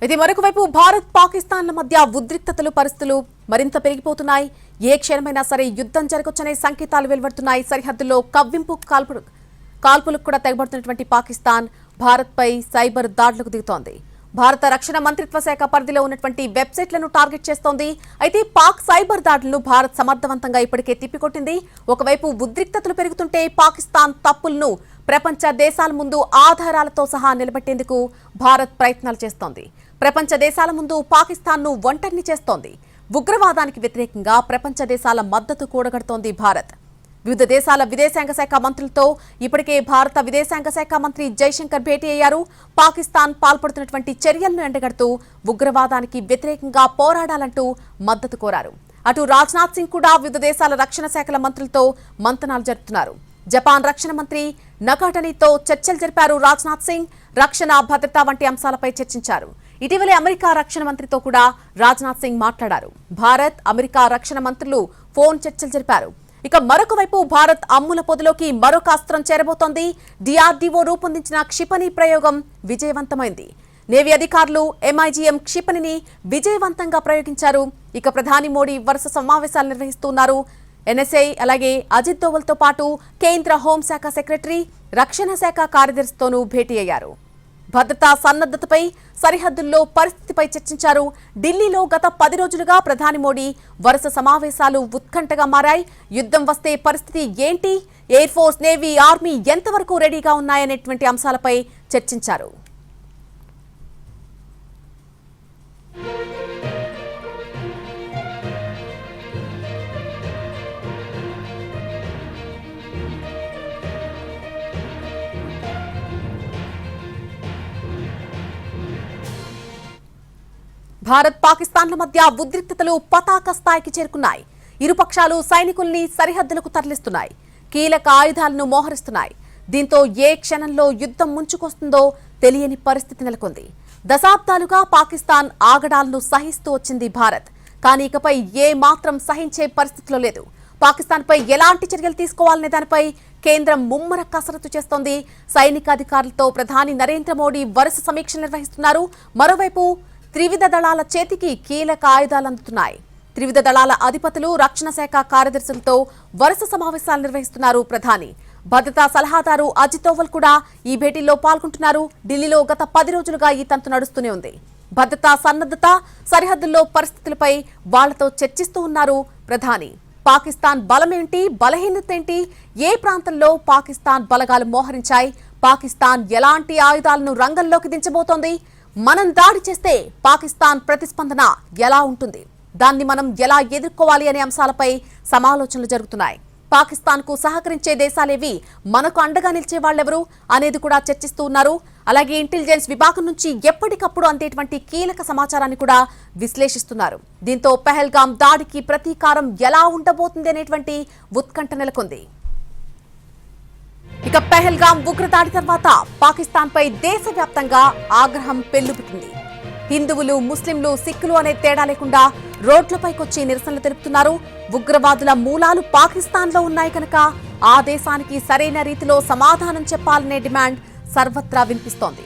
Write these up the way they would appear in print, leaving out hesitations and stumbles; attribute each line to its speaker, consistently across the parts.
Speaker 1: ఇది మరొక వైపు భారత్ పాకిస్తాన్ల మధ్య ఉద్రిక్తతలు పరిస్థితులు మరింత పెరిగిపోతున్నాయి. ఏ క్షణమైనా సరే యుద్ధం జరగొచ్చనే సంకేతాలు వెలువడుతున్నాయి. సరిహద్దుల్లో కవ్వింపు కాల్పులకు కూడా తెగబడుతున్నటువంటి పాకిస్తాన్ భారత్పై సైబర్ దాడులకు దిగుతోంది. భారత రక్షణ మంత్రిత్వ శాఖ పరిధిలో ఉన్నటువంటి వెబ్సైట్లను టార్గెట్ చేస్తోంది. అయితే పాక్ సైబర్ దాడులను భారత్ సమర్థవంతంగా ఇప్పటికే తిప్పికొట్టింది. ఒకవైపు ఉద్రిక్తతలు పెరుగుతుంటే పాకిస్తాన్ తప్పులను ప్రపంచ దేశాల ముందు ఆధారాలతో సహా నిలబెట్టేందుకు భారత్ ప్రయత్నాలు చేస్తోంది. ప్రపంచ దేశాల ముందు పాకిస్తాన్ను ఒంటరిని చేస్తోంది. ఉగ్రవాదానికి వ్యతిరేకంగా ప్రపంచ దేశాల మద్దతు కూడగడుతోంది భారత్. వివిధ దేశాల విదేశాంగ శాఖ మంత్రులతో ఇప్పటికే భారత విదేశాంగ శాఖ మంత్రి జైశంకర్ భేటీ అయ్యారు. పాకిస్తాన్ పాల్పడుతున్నటువంటి చర్యలను ఎండగడుతూ ఉగ్రవాదానికి వ్యతిరేకంగా పోరాడాలంటూ మద్దతు కోరారు. అటు రాజ్నాథ్ సింగ్ కూడా వివిధ దేశాల రక్షణ శాఖల మంత్రులతో మంతనాలు జరుపుతున్నారు. జపాన్ రక్షణ మంత్రి నకాటనీతో చర్చలు జరిపారు. రాజ్నాథ్ సింగ్ రక్షణ భద్రత వంటి అంశాలపై చర్చించారు. ఇటీవలే అమెరికా రక్షణ మంత్రితో కూడా రాజ్నాథ్ సింగ్ మాట్లాడారు. భారత్ అమెరికా రక్షణ మంత్రులు ఫోన్ చర్చలు జరిపారు. ఇక మరొక వైపు భారత్ అమ్ముల పొదిలోకి మరొక అస్త్రం చేరబోతోంది. డిఆర్డీఓ రూపొందించిన క్షిపణి ప్రయోగం విజయవంతమైంది. నేవీ అధికారులు ఎంఐజీఎం క్షిపణిని విజయవంతంగా ప్రయోగించారు. ఇక ప్రధాని మోడీ వరుస సమావేశాలు నిర్వహిస్తున్నారు. ఎన్ఎస్ఐ అలాగే అజిత్ దోవల్తో పాటు కేంద్ర హోంశాఖ సెక్రటరీ, రక్షణ శాఖ కార్యదర్శితోనూ భేటీ అయ్యారు. భద్రతా సన్నద్ధతపై, సరిహద్దుల్లో పరిస్థితిపై చర్చించారు. ఢిల్లీలో గత 10 రోజులుగా ప్రధాని మోడీ వరుస సమావేశాలు ఉత్కంఠగా మారాయి. యుద్ధం వస్తే పరిస్థితి ఏంటి, ఎయిర్ ఫోర్స్, నేవీ, ఆర్మీ ఎంతవరకు రెడీగా ఉన్నాయనేటువంటి అంశాలపై చర్చించారు. భారత్ పాకిస్తాన్ల మధ్య ఉద్రిక్తతలు పతాక స్థాయికి చేరుకున్నాయి. ఇరుపక్షాలు సైనికుల్ని సరిహద్దులకు తరలిస్తున్నాయి. కీలక ఆయుధాలను మోహరిస్తున్నాయి. దీంతో ఏ క్షణంలో యుద్ధం ముంచుకొస్తుందో తెలియని పరిస్థితి నెలకొంది. దశాబ్దాలుగా పాకిస్తాన్ ఆగడాలను సహిస్తూ వచ్చింది భారత్. కానీ ఇకపై ఏ మాత్రం సహించే పరిస్థితిలో లేదు. పాకిస్తాన్పై ఎలాంటి చర్యలు తీసుకోవాలనే దానిపై కేంద్రం ముమ్మర కసరత్తు చేస్తోంది. సైనిక అధికారులతో ప్రధాని నరేంద్ర మోడీ వరుస సమీక్షలు నిర్వహిస్తున్నారు. మరోవైపు త్రివిధ దళాల చేతికి కీలక ఆయుధాలు అందుతున్నాయి. త్రివిధ దళాల అధిపతులు, రక్షణ శాఖ కార్యదర్శులతో వరుస సమావేశాలు నిర్వహిస్తున్నారు ప్రధాని. భద్రతా సలహాదారు అజిత్ దోవల్ కూడా ఈ భేటీలో పాల్గొంటున్నారు. ఢిల్లీలో గత 10 రోజులుగా ఈ తంతు నడుస్తూనే ఉంది. భద్రతా సన్నద్ధత, సరిహద్దుల్లో పరిస్థితులపై వాళ్లతో చర్చిస్తూ ఉన్నారు ప్రధాని. పాకిస్తాన్ బలమేంటి, బలహీనత ఏంటి, ఏ ప్రాంతంలో పాకిస్తాన్ బలగాలు మోహరించాయి, పాకిస్తాన్ ఎలాంటి ఆయుధాలను రంగంలోకి దించబోతోంది, మనం దాడి చేస్తే పాకిస్తాన్ ప్రతిస్పందన ఎలా ఉంటుంది, దాన్ని మనం ఎలా ఎదుర్కోవాలి అనే అంశాలపై సమాలోచనలు జరుగుతున్నాయి. పాకిస్తాన్కు సహకరించే దేశాలేవి, మనకు అండగా నిలిచే వాళ్ళెవరు అనేది కూడా చర్చిస్తూ ఉన్నారు. అలాగే ఇంటెలిజెన్స్ విభాగం నుంచి ఎప్పటికప్పుడు అందేటువంటి కీలక సమాచారాన్ని కూడా విశ్లేషిస్తున్నారు. దీంతో పెహల్గాం దాడికి ప్రతీకారం ఎలా ఉండబోతుంది అనేటువంటి ఉత్కంఠ నెలకొంది. ఇక పెహల్గాం ఉగ్రదాడి తర్వాత పాకిస్తాన్పై దేశవ్యాప్తంగా ఆగ్రహం పెల్లుబుతుంది. హిందువులు, ముస్లింలు, సిక్కులు అనే తేడా లేకుండా రోడ్లపైకొచ్చి నిరసనలు తెలుపుతున్నారు. ఉగ్రవాదుల మూలాలు పాకిస్తాన్లో ఉన్నాయి కనుక ఆ దేశానికి సరైన రీతిలో సమాధానం చెప్పాలనే డిమాండ్ సర్వత్రా వినిపిస్తోంది.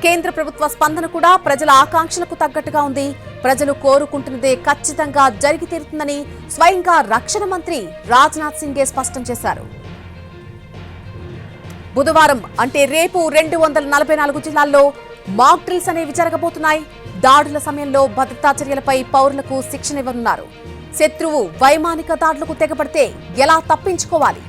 Speaker 1: కేంద్ర ప్రభుత్వ స్పందన కూడా ప్రజల ఆకాంక్షలకు తగ్గట్టుగా ఉంది. ప్రజలు కోరుకుంటున్నదే ఖచ్చితంగా జరిగి తీరుతుందని స్వయంగా రక్షణ మంత్రి రాజ్నాథ్ సింగే స్పష్టం చేశారు. బుధవారం అంటే రేపు 244 జిల్లాల్లో మాక్ డ్రిల్స్ అనేవి జరగబోతున్నాయి. దాడుల సమయంలో భద్రతా చర్యలపై పౌరులకు శిక్షణ ఇవ్వనున్నారు. శత్రువు వైమానిక దాడులకు తెగబడితే ఎలా తప్పించుకోవాలి,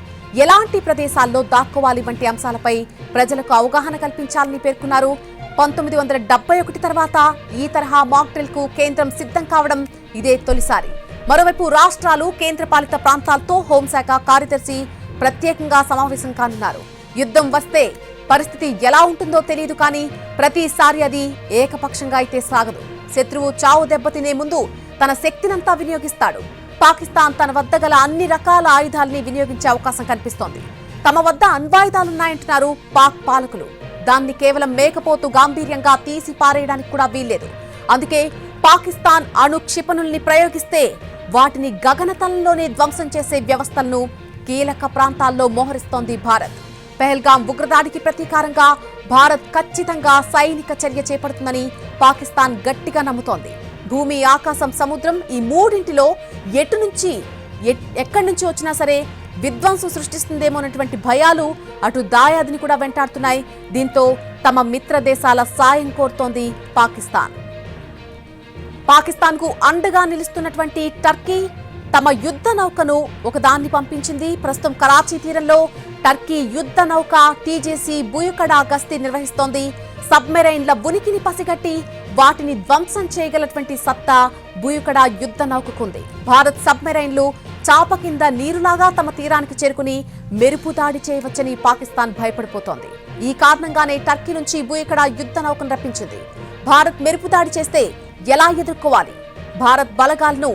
Speaker 1: ఎలాంటి ప్రదేశాల్లో దాక్కోవాలి వంటి అంశాలపై ప్రజలకు అవగాహన కల్పించాలని పేర్కొన్నారు. 1971 తర్వాత ఈ తరహా మాక్ డ్రిల్ కు కేంద్రం సిద్ధం కావడం ఇదే తొలిసారి. మరోవైపు రాష్ట్రాలు, కేంద్రపాలిత ప్రాంతాలతో హోంశాఖ కార్యదర్శి ప్రత్యేకంగా సమావేశం కానున్నారు. యుద్ధం వస్తే పరిస్థితి ఎలా ఉంటుందో తెలియదు, కానీ ప్రతిసారి అది ఏకపక్షంగా అయితే సాగదు. శత్రువు చావు దెబ్బతినే ముందు తన శక్తినంతా వినియోగిస్తాడు. పాకిస్తాన్ తన వద్ద గల అన్ని రకాల ఆయుధాలని వినియోగించే అవకాశం కనిపిస్తోంది. తమ వద్ద అణ్వాయుధాలున్నాయంటున్నారు పాక్ పాలకులు. దాన్ని కేవలం మేకపోతు గాంభీర్యంగా తీసి పారేయడానికి కూడా వీల్లేదు. అందుకే పాకిస్తాన్ అణు క్షిపణుల్ని ప్రయోగిస్తే వాటిని గగనతలంలోనే ధ్వంసం చేసే వ్యవస్థలను కీలక ప్రాంతాల్లో మోహరిస్తోంది భారత్. పెహల్గాం ఉగ్రదాడికి ప్రతీకారంగా భారత్ ఖచ్చితంగా సైనిక చర్య చేపడుతుందని పాకిస్తాన్ గట్టిగా నమ్ముతోంది. భూమి, ఆకాశం, సముద్రం ఈ మూడింటిలో ఎక్కడి నుంచి వచ్చినా సరే విధ్వంసం సృష్టిస్తుందేమోనటువంటి భయాలు అటు దాయాదిని కూడా వెంటాడుతున్నాయి. దీంతో తమ మిత్ర దేశాల సాయం కోరుతోంది పాకిస్తాన్ కు అండగా నిలుస్తున్నటువంటి టర్కీ తమ యుద్ధ నౌకను ఒకదాన్ని పంపించింది. ప్రస్తుతం కరాచీ తీరంలో టర్కీ యుద్ధ నౌక టీజేసీ బుయుకడా గస్తీ నిర్వహిస్తోంది. సబ్మెరైన్ల ఉనికిని పసిగట్టి వాటిని ధ్వంసం చేయగలటువంటి సత్తా బుయుకడా యుద్ధ నౌకకుంది. భారత్ సబ్మెరైన్లు చాప కింద నీరులాగా తమ తీరానికి చేరుకుని మెరుపు దాడి చేయవచ్చని పాకిస్తాన్ భయపడిపోతోంది. ఈ కారణంగానే టర్కీ నుంచి బుయుకడా యుద్ధ నౌకను రప్పించింది. భారత్ మెరుపు దాడి చేస్తే ఎలా ఎదుర్కోవాలి, భారత్ బలగాలను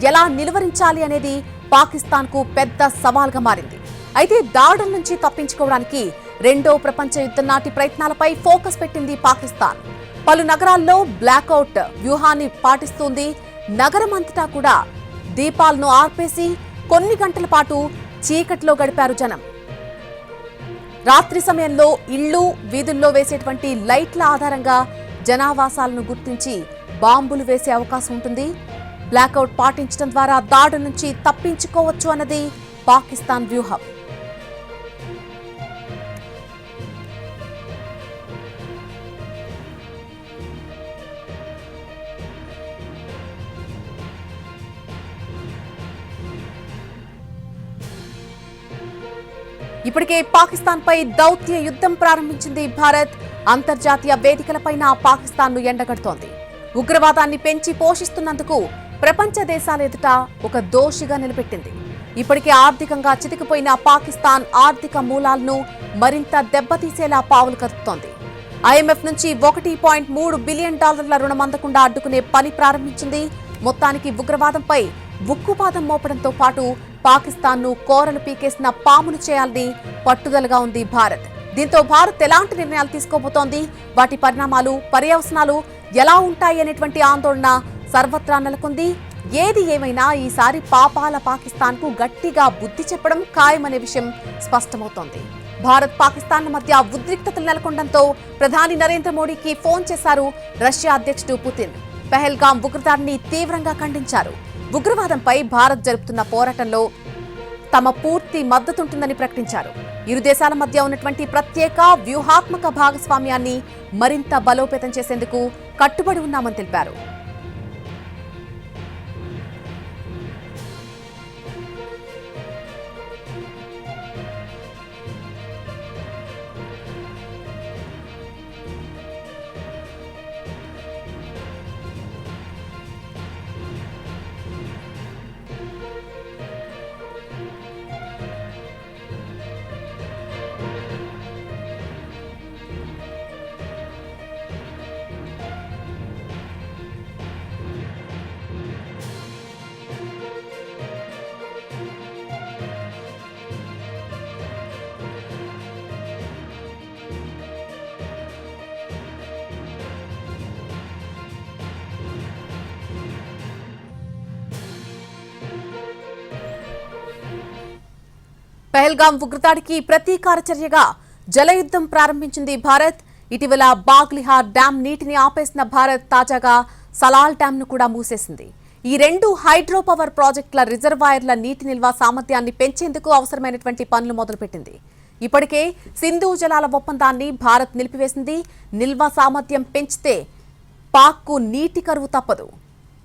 Speaker 1: ఎలా నిలువరించాలి అనేది పాకిస్తాన్ కు పెద్ద సవాల్గా మారింది. అయితే దాడుల నుంచి తప్పించుకోవడానికి రెండో ప్రపంచ యుద్ధం నాటి ప్రయత్నాలపై ఫోకస్ పెట్టింది పాకిస్తాన్. పలు నగరాల్లో బ్లాక్అవుట్ వ్యూహాన్ని పాటిస్తుంది. నగరమంతటా కూడా దీపాలను ఆర్పేసి కొన్ని గంటల పాటు చీకట్లో గడిపారు జనం. రాత్రి సమయంలో ఇళ్లు, వీధుల్లో వేసేటువంటి లైట్ల ఆధారంగా జనావాసాలను గుర్తించి బాంబులు వేసే అవకాశం ఉంటుంది. బ్లాక్అవుట్ పాటించడం ద్వారా దాడుల నుంచి తప్పించుకోవచ్చు అన్నది పాకిస్తాన్ వ్యూహం. ఇప్పటికే పాకిస్తాన్ పై దౌత్య యుద్ధం ప్రారంభించింది భారత్. అంతర్జాతీయ వేదికలపైన పాకిస్తాన్ ను ఎండగడుతోంది. ఉగ్రవాదాన్ని పెంచి పోషిస్తున్నందుకు ప్రపంచ దేశాల ఎదుట ఒక దోషిగా నిలబెట్టింది. ఇప్పటికే ఆర్థికంగా చితికిపోయిన పాకిస్తాన్ ఆర్థిక మూలాలను మరింత దెబ్బతీసేలా పావులు కదుపుతోంది. ఐఎంఎఫ్ నుంచి $1.3 బిలియన్ రుణం అందకుండా అడ్డుకునే పని ప్రారంభించింది. మొత్తానికి ఉగ్రవాదంపై ఉక్కుపాదం మోపడంతో పాటు పాకిస్తాన్ ను కోరలు పీకేసిన పామును చేయాలని పట్టుదలగా ఉంది భారత్. దీంతో భారత్ ఎలాంటి నిర్ణయాలు తీసుకోబోతోంది, వాటి పరిణామాలు, పర్యవసనాలు ఎలా ఉంటాయి అనేటువంటి ఆందోళన సర్వత్రా నెలకొంది. ఏది ఏమైనా ఈసారి పాపాల పాకిస్తాన్ కు గట్టిగా బుద్ధి చెప్పడం ఖాయమనే విషయం స్పష్టమవుతోంది. భారత్, పాకిస్తాన్ల మధ్య ఉద్రిక్తతలు నెలకొనడంతో ప్రధాని నరేంద్ర మోడీకి ఫోన్ చేశారు రష్యా అధ్యక్షుడు పుతిన్. పెహల్గాం ఉగ్రదాడిని తీవ్రంగా ఖండించారు. ఉగ్రవాదంపై భారత్ జరుపుతున్న పోరాటంలో తమ పూర్తి మద్దతుంటుందని ప్రకటించారు. ఇరు దేశాల మధ్య ఉన్నటువంటి ప్రత్యేక వ్యూహాత్మక భాగస్వామ్యాన్ని మరింత బలోపేతం చేసేందుకు కట్టుబడి ఉన్నామని తెలిపారు. పెహల్గాం ఉగ్రదాడికి ప్రతీకార చర్యగా జలయుద్ధం ప్రారంభించింది భారత్. ఇటీవల బాగ్లిహార్ డ్యాం నీటిని ఆపేసిన భారత్ తాజాగా సలాల్ డ్యాం ను కూడా మూసేసింది. ఈ రెండు హైడ్రో పవర్ ప్రాజెక్టుల రిజర్వాయర్ల నీటి నిల్వ సామర్థ్యాన్ని పెంచేందుకు అవసరమైనటువంటి పనులు మొదలుపెట్టింది. ఇప్పటికే సింధు జలాల ఒప్పందాన్ని భారత్ నిలిపివేసింది. నిల్వ సామర్థ్యం పెంచితే పాక్కు నీటి కరువు తప్పదు.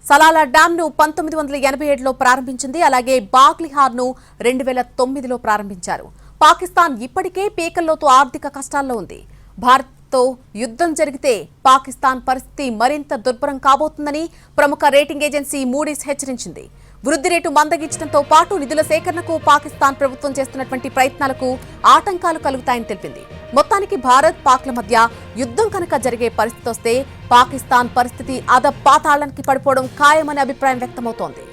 Speaker 1: సలాలా డ్యాంను 1987లో ప్రారంభించింది. అలాగే బాగ్లిహార్ను 2009లో ప్రారంభించారు. పాకిస్తాన్ ఇప్పటికే పీకల్లోతు ఆర్థిక కష్టాల్లో ఉంది. భారత్తో యుద్ధం జరిగితే పాకిస్తాన్ పరిస్థితి మరింత దుర్భరం కాబోతుందని ప్రముఖ రేటింగ్ ఏజెన్సీ మూడీస్ హెచ్చరించింది. వృద్ధి రేటు మందగించడంతో పాటు నిధుల సేకరణకు పాకిస్తాన్ ప్రభుత్వం చేస్తున్నటువంటి ప్రయత్నాలకు ఆటంకాలు కలుగుతాయని తెలిపింది. మొత్తానికి భారత్, పాక్ల మధ్య యుద్ధం కనుక జరిగే పరిస్థితి వస్తే పాకిస్తాన్ పరిస్థితి అధపాతాళానికి పడిపోవడం ఖాయమనే అభిప్రాయం వ్యక్తమవుతోంది.